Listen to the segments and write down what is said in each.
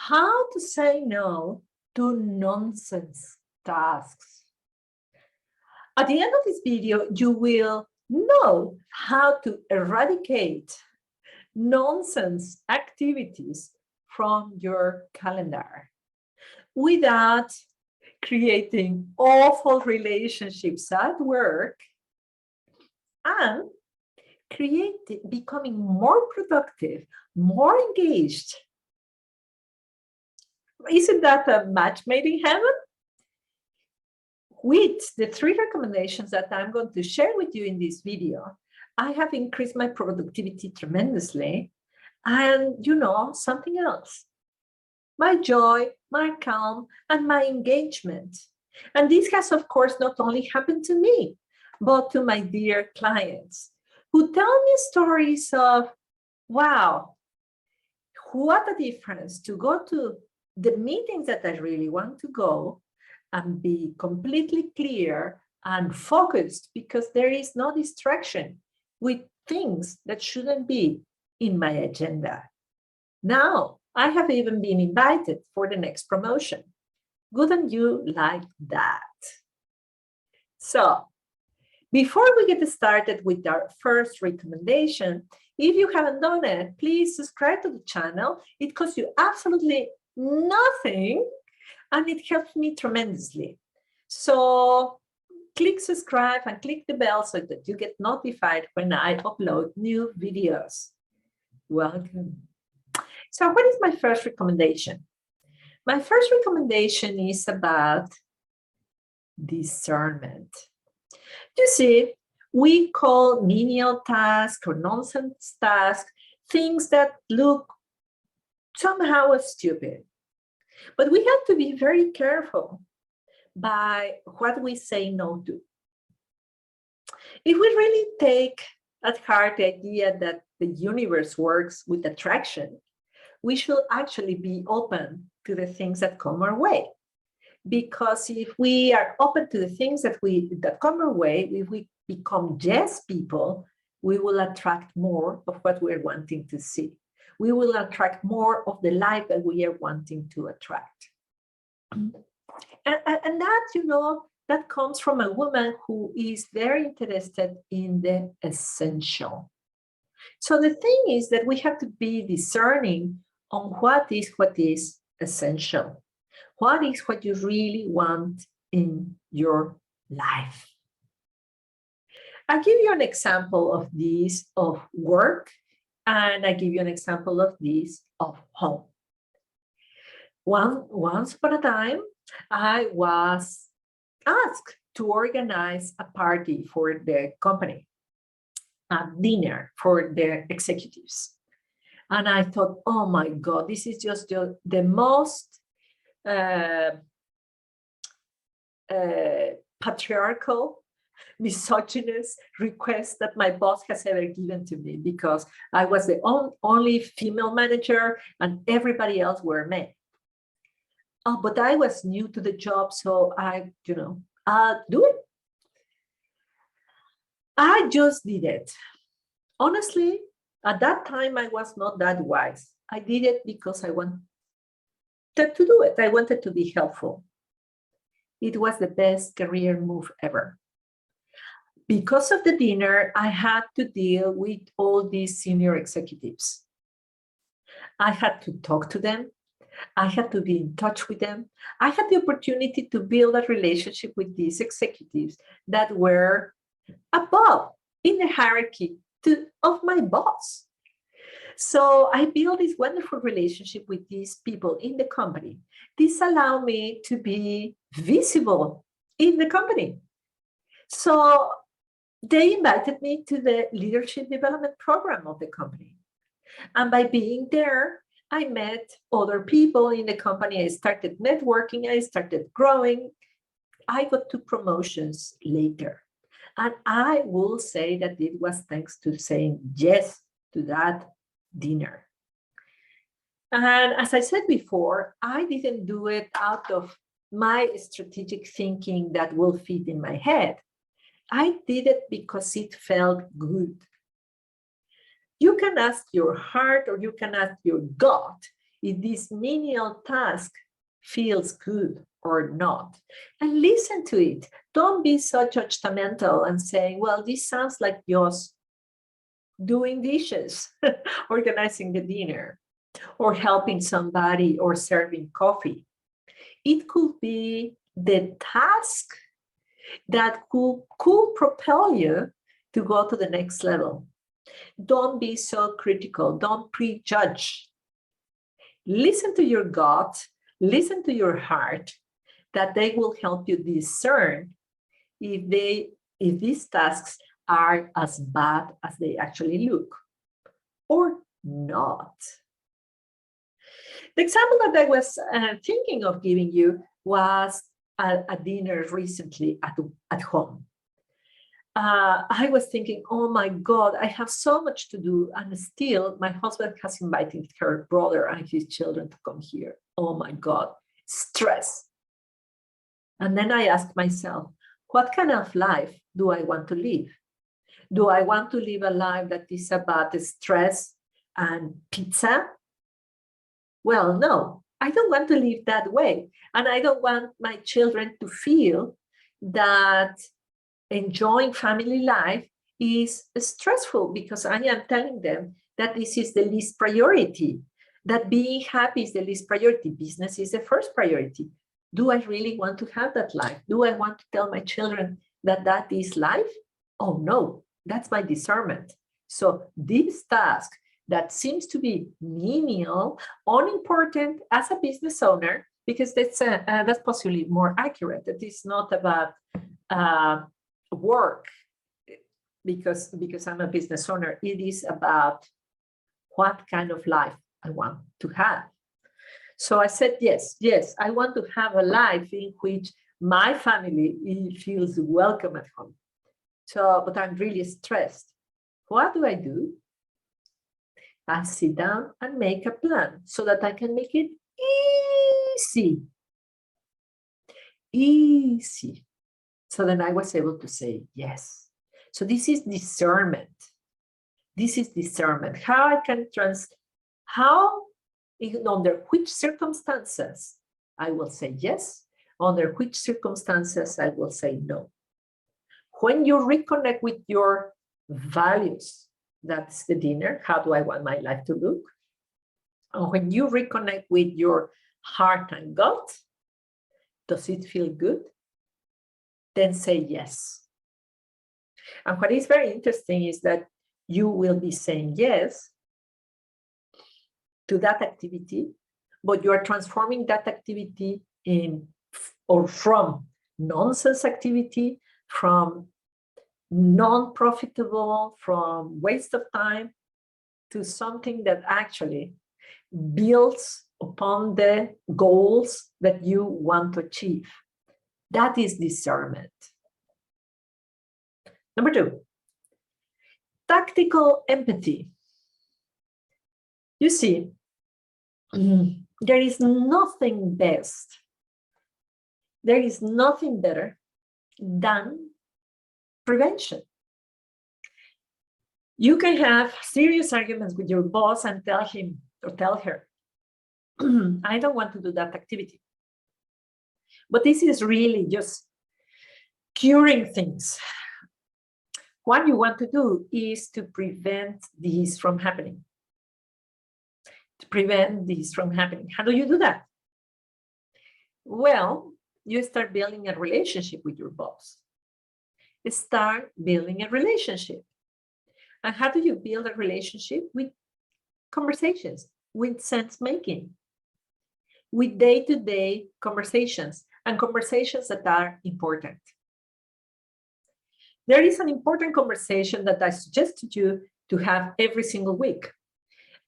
how to say no to nonsense tasks. At the end of this video, you will know how to eradicate nonsense activities from your calendar without creating awful relationships at work and becoming more productive, more engaged. Isn't that a match made in heaven? With the 3 recommendations that I'm going to share with you in this video, I have increased my productivity tremendously. And something else, my joy, my calm, and my engagement. And this has, of course, not only happened to me, but to my dear clients who tell me stories of, wow, what a difference to go to the meetings that I really want to go and be completely clear and focused because there is no distraction with things that shouldn't be in my agenda. Now, I have even been invited for the next promotion. Wouldn't you like that? So, before we get started with our first recommendation, if you haven't done it, please subscribe to the channel. It costs you absolutely nothing, and it helps me tremendously. So click subscribe and click the bell so that you get notified when I upload new videos. Welcome. So what is my first recommendation? My first recommendation is about discernment. You see, we call menial tasks or nonsense tasks things that look somehow stupid. But we have to be very careful by what we say no to. If we really take at heart the idea that the universe works with attraction, we should actually be open to the things that come our way. Because if we are open to the things that come our way, if we become yes people, we will attract more of what we're wanting to see. We will attract more of the life that we are wanting to attract. And that, that comes from a woman who is very interested in the essential. So the thing is that we have to be discerning on what is essential. What is what you really want in your life? I'll give you an example of this of work, and I give you an example of this of home. Once upon a time, I was asked to organize a party for the company, a dinner for the executives. And I thought, oh my God, this is just the most patriarchal, misogynist request that my boss has ever given to me, because I was the only female manager and everybody else were men. Oh, but I was new to the job, so I, I'll do it. I just did it. Honestly, at that time, I was not that wise. I did it because I wanted to do it. I wanted to be helpful. It was the best career move ever. Because of the dinner, I had to deal with all these senior executives. I had to talk to them. I had to be in touch with them. I had the opportunity to build a relationship with these executives that were above in the hierarchy of my boss. So I built this wonderful relationship with these people in the company. This allowed me to be visible in the company. So they invited me to the leadership development program of the company. And by being there, I met other people in the company. I started networking. I started growing. I got 2 promotions later. And I will say that it was thanks to saying yes to that dinner. And as I said before, I didn't do it out of my strategic thinking that will fit in my head. I did it because it felt good. You can ask your heart or you can ask your gut if this menial task feels good or not, and listen to it. Don't be so judgmental and saying, well, this sounds like just doing dishes, organizing the dinner, or helping somebody, or serving coffee. It could be the task that could propel you to go to the next level. Don't be so critical. Don't prejudge. Listen to your gut, listen to your heart, that they will help you discern if these tasks are as bad as they actually look or not. The example that I was thinking of giving you was a dinner recently at home. I was thinking, oh my God, I have so much to do, and still my husband has invited her brother and his children to come here. Oh my God, stress. And then I asked myself, what kind of life do I want to live? Do I want to live a life that is about stress and pizza? Well, no, I don't want to live that way. And I don't want my children to feel that enjoying family life is stressful, because I am telling them that this is the least priority, that being happy is the least priority. Business is the first priority. Do I really want to have that life? Do I want to tell my children that that is life? Oh no, that's my discernment. So this task that seems to be menial, unimportant as a business owner, because that's possibly more accurate. That is not about work, because I'm a business owner. It is about what kind of life I want to have. So I said, yes, I want to have a life in which my family feels welcome at home. So, but I'm really stressed. What do? I sit down and make a plan so that I can make it easy. So then I was able to say yes. So this is discernment. How I can under which circumstances I will say yes, under which circumstances I will say no. When you reconnect with your values, that's the dinner. How do I want my life to look? And when you reconnect with your heart and gut, does it feel good? Then say yes. And what is very interesting is that you will be saying yes to that activity, but you are transforming that activity from nonsense activity, from non-profitable, from waste of time, to something that actually builds upon the goals that you want to achieve. That is discernment. Number 2, tactical empathy. You see, there is nothing best, there is nothing better than prevention. You can have serious arguments with your boss and tell him or tell her, I don't want to do that activity. But this is really just curing things. What you want to do is to prevent this from happening. How do you do that? Well, you start building a relationship with your boss. Start building a relationship. And how do you build a relationship? With conversations, with sense making, with day-to-day conversations, and conversations that are important. There is an important conversation that I suggest to you to have every single week.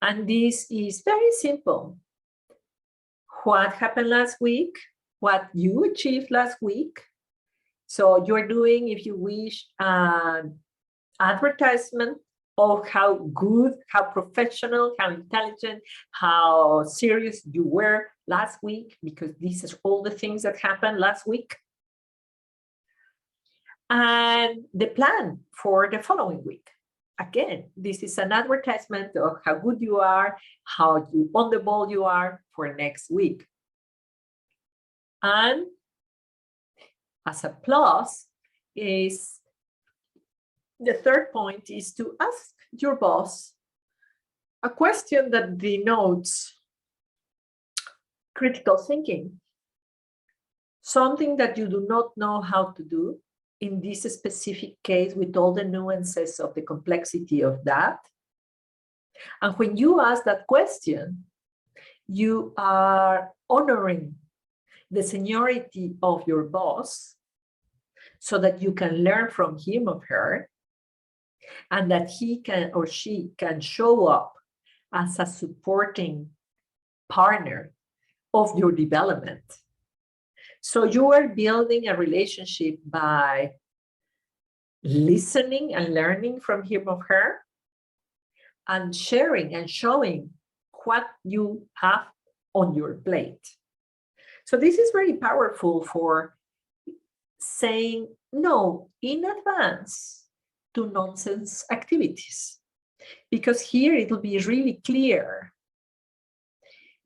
And this is very simple. What happened last week? What you achieved last week? So you're doing, if you wish, an advertisement of how good, how professional, how intelligent, how serious you were last week, because these are all the things that happened last week. And the plan for the following week. again, this is an advertisement of how good you are, how you on the ball you are for next week. And as a plus is the third point is to ask your boss a question that denotes critical thinking, something that you do not know how to do in this specific case with all the nuances of the complexity of that. And when you ask that question, you are honoring the seniority of your boss so that you can learn from him or her, and that he can or she can show up as a supporting partner of your development. So you are building a relationship by listening and learning from him or her, and sharing and showing what you have on your plate. So this is very powerful for saying no in advance to nonsense activities, because here it will be really clear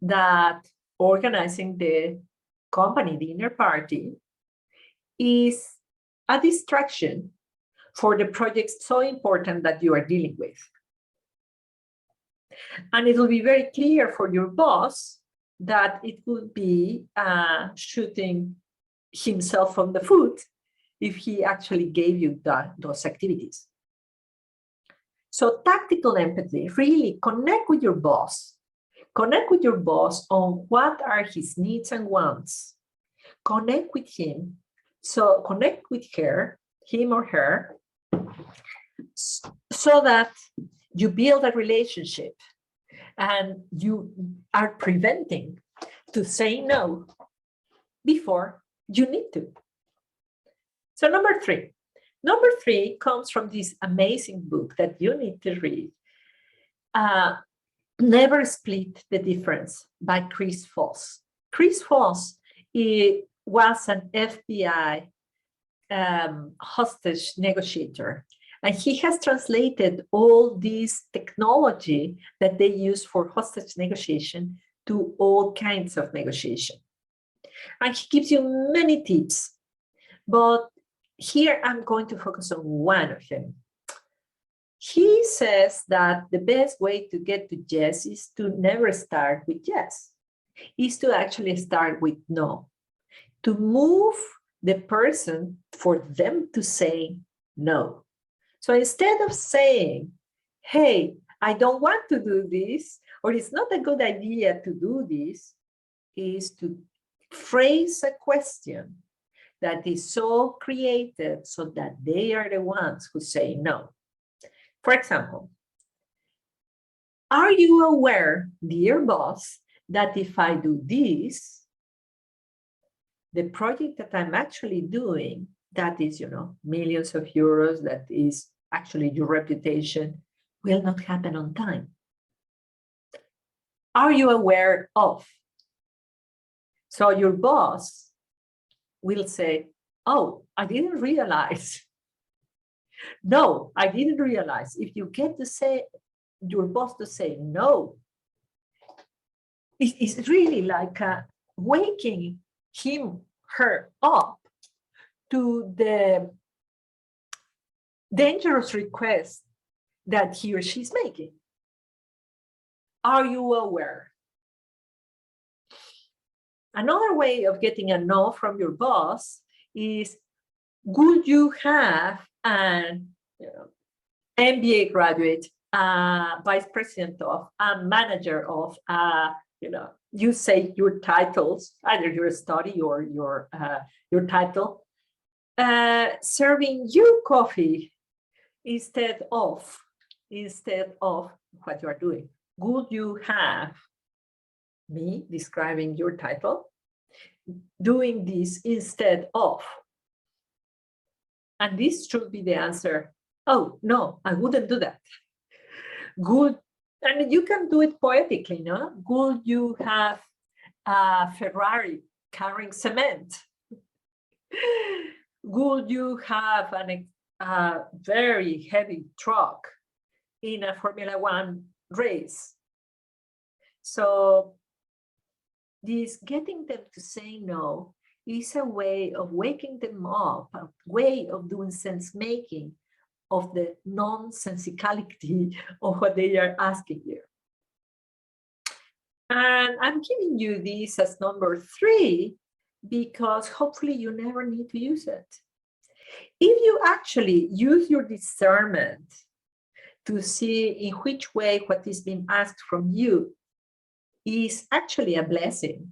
that organizing the company dinner party is a distraction for the projects so important that you are dealing with. And it will be very clear for your boss that it would be shooting himself from the foot if he actually gave you those activities. So tactical empathy, really connect with your boss. Connect with your boss on what are his needs and wants. Connect with him. So connect with her, him or her, so that you build a relationship and you are preventing to say no before you need to. So number three comes from this amazing book that you need to read, Never Split the Difference by Chris Voss. Chris Voss was an FBI hostage negotiator, and he has translated all this technology that they use for hostage negotiation to all kinds of negotiation. And he gives you many tips, but here I'm going to focus on one of them. He says that the best way to get to yes is to never start with yes, is to actually start with no, to move the person for them to say no. So instead of saying, hey, I don't want to do this, or it's not a good idea to do this, is to phrase a question that is so creative so that they are the ones who say no. For example, are you aware, dear boss, that if I do this, the project that I'm actually doing, that is, millions of euros, that is actually your reputation, will not happen on time? Are you aware of? So your boss will say, oh, I didn't realize. No, I didn't realize. If you get to say, your boss to say no, it's really like waking her up to the dangerous request that he or she's making. Are you aware? Another way of getting a no from your boss is, would you have an MBA graduate, vice president of, a manager of, you say your titles, either your study or your title, serving you coffee instead of what you are doing? Would you have me describing your title, doing this instead of? And this should be the answer. Oh, no, I wouldn't do that. Good. And you can do it poetically, no? Would you have a Ferrari carrying cement? Would you have a very heavy truck in a Formula One race. So this getting them to say no is a way of waking them up, a way of doing sense making of the nonsensicality of what they are asking you. And I'm giving you this as number 3 because hopefully you never need to use it. If you actually use your discernment to see in which way what is being asked from you is actually a blessing,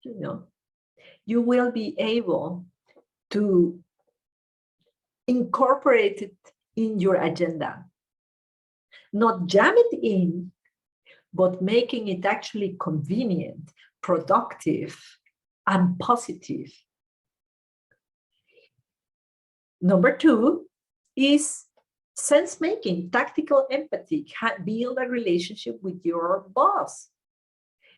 you will be able to incorporate it in your agenda. Not jam it in, but making it actually convenient, productive, and positive. Number 2 is sense-making, tactical empathy. Build a relationship with your boss.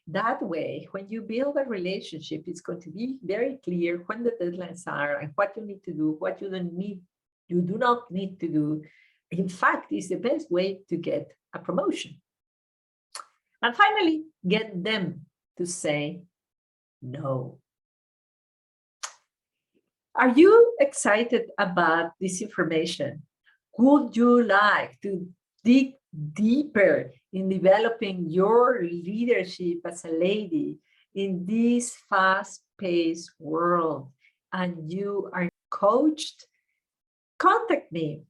That way, when you build a relationship, it's going to be very clear when the deadlines are and what you need to do, what you do not need to do. In fact, it's the best way to get a promotion. And finally, get them to say no. Are you excited about this information? Would you like to dig deeper in developing your leadership as a lady in this fast-paced world and you are coached? Contact me.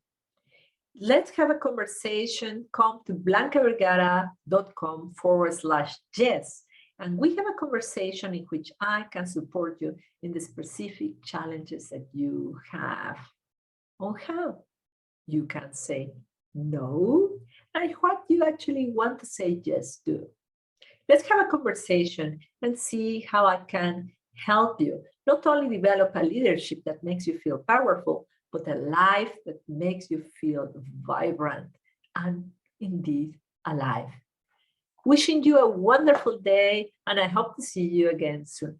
Let's have a conversation. Come to blancavergara.com/yes. And we have a conversation in which I can support you in the specific challenges that you have on how you can say no and what you actually want to say yes to. Let's have a conversation and see how I can help you not only develop a leadership that makes you feel powerful, but a life that makes you feel vibrant and indeed alive. Wishing you a wonderful day, and I hope to see you again soon.